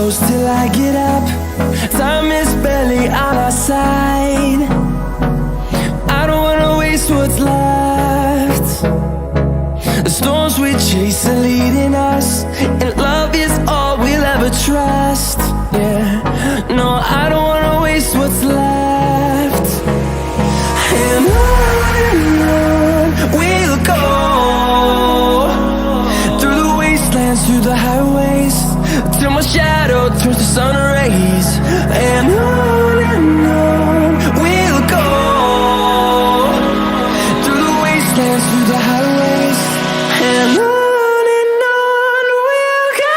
close till I get up. Time is barely on our side. I don't wanna waste what's left. The storms we chase are leading us, and love is all we'll ever trust. Yeah, no, I don't wanna waste what's left. And on we'll go, through the wastelands, through the highways, till my shadow turns to sun rays. And on we'll go, through the wastelands, through the highways, and on we'll go.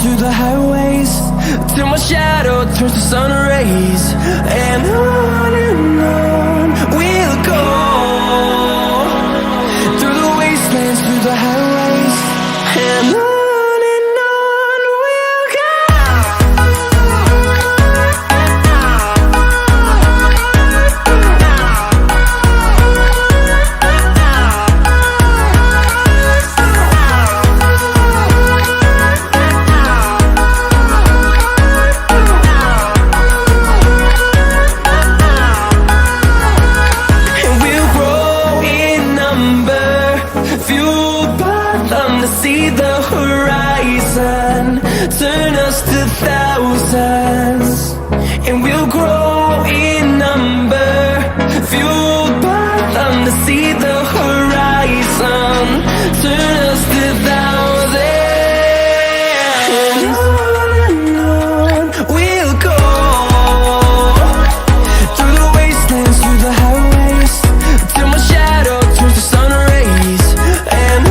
Through the highways, till my shadow turns to sun rays. And on we'll go, through the wastelands, through the highways, and on we'll go. See the horizon turn us to thousands, and we'll grow in number, fueled by them to see the horizon turn us to thousands. And on we'll go, through the wastelands, through the highways, till my shadow turns to sun rays. And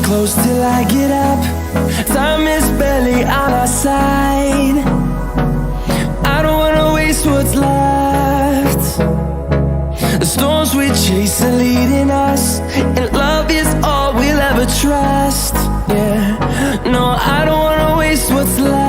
close till I get up. Time is barely on our side. I don't wanna waste what's left. The storms we chase are leading us, and love is all we'll ever trust. Yeah, no, I don't wanna waste what's left.